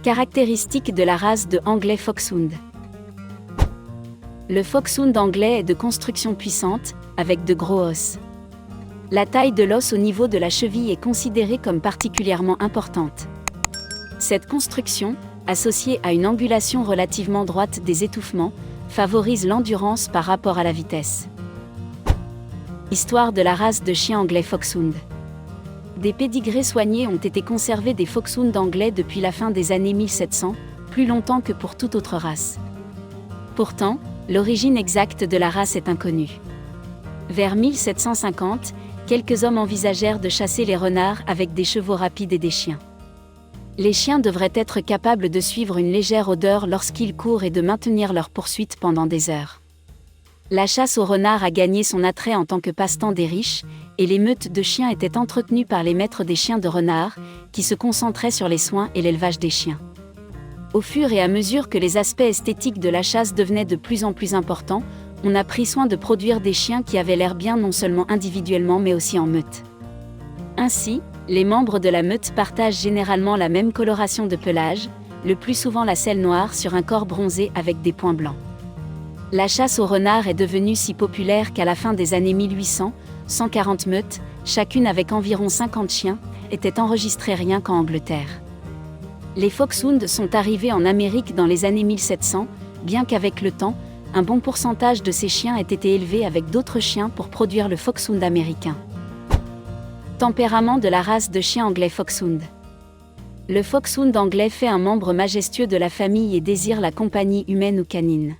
Caractéristiques de la race de Anglais Foxhound. Le Foxhound anglais est de construction puissante, avec de gros os. La taille de l'os au niveau de la cheville est considérée comme particulièrement importante. Cette construction, associée à une angulation relativement droite des étouffements, favorise l'endurance par rapport à la vitesse. Histoire de la race de chien anglais Foxhound. Des pédigrés soignés ont été conservés des Foxhound anglais depuis la fin des années 1700, plus longtemps que pour toute autre race. Pourtant, l'origine exacte de la race est inconnue. Vers 1750, quelques hommes envisagèrent de chasser les renards avec des chevaux rapides et des chiens. Les chiens devraient être capables de suivre une légère odeur lorsqu'ils courent et de maintenir leur poursuite pendant des heures. La chasse aux renards a gagné son attrait en tant que passe-temps des riches, et les meutes de chiens étaient entretenues par les maîtres des chiens de renards, qui se concentraient sur les soins et l'élevage des chiens. Au fur et à mesure que les aspects esthétiques de la chasse devenaient de plus en plus importants, on a pris soin de produire des chiens qui avaient l'air bien non seulement individuellement mais aussi en meute. Ainsi, les membres de la meute partagent généralement la même coloration de pelage, le plus souvent la selle noire sur un corps bronzé avec des points blancs. La chasse aux renards est devenue si populaire qu'à la fin des années 1800, 140 meutes, chacune avec environ 50 chiens, étaient enregistrées rien qu'en Angleterre. Les Foxhounds sont arrivés en Amérique dans les années 1700, bien qu'avec le temps, un bon pourcentage de ces chiens ait été élevé avec d'autres chiens pour produire le Foxhound américain. Tempérament de la race de chien anglais Foxhound. Le Foxhound anglais fait un membre majestueux de la famille et désire la compagnie humaine ou canine.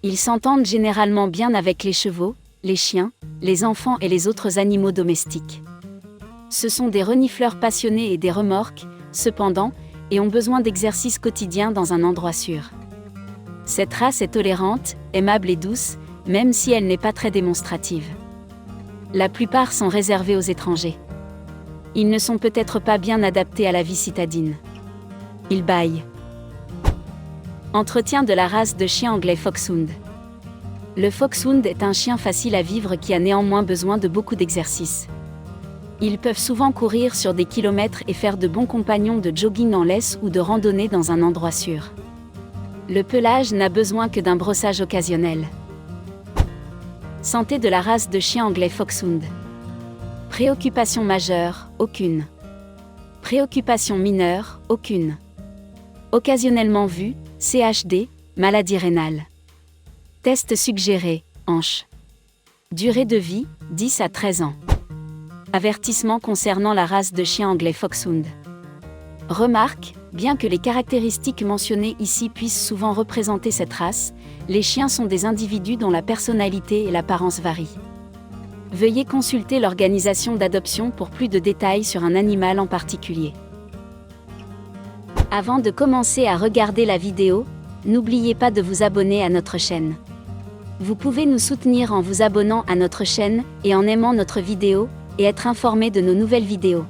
Ils s'entendent généralement bien avec les chevaux, les chiens, les enfants et les autres animaux domestiques. Ce sont des renifleurs passionnés et des remorques, cependant, et ont besoin d'exercices quotidiens dans un endroit sûr. Cette race est tolérante, aimable et douce, même si elle n'est pas très démonstrative. La plupart sont réservés aux étrangers. Ils ne sont peut-être pas bien adaptés à la vie citadine. Ils bâillent. Entretien de la race de chien anglais Foxhound. Le Foxhound est un chien facile à vivre qui a néanmoins besoin de beaucoup d'exercice. Ils peuvent souvent courir sur des kilomètres et faire de bons compagnons de jogging en laisse ou de randonnée dans un endroit sûr. Le pelage n'a besoin que d'un brossage occasionnel. Santé de la race de chien anglais Foxhound. Préoccupation majeure, aucune. Préoccupation mineure, aucune. Occasionnellement vue, CHD, maladie rénale. Test suggéré, hanche. Durée de vie, 10 à 13 ans. Avertissement concernant la race de chien anglais Foxhound. Remarque, bien que les caractéristiques mentionnées ici puissent souvent représenter cette race, les chiens sont des individus dont la personnalité et l'apparence varient. Veuillez consulter l'organisation d'adoption pour plus de détails sur un animal en particulier. Avant de commencer à regarder la vidéo, n'oubliez pas de vous abonner à notre chaîne. Vous pouvez nous soutenir en vous abonnant à notre chaîne et en aimant notre vidéo, et être informé de nos nouvelles vidéos.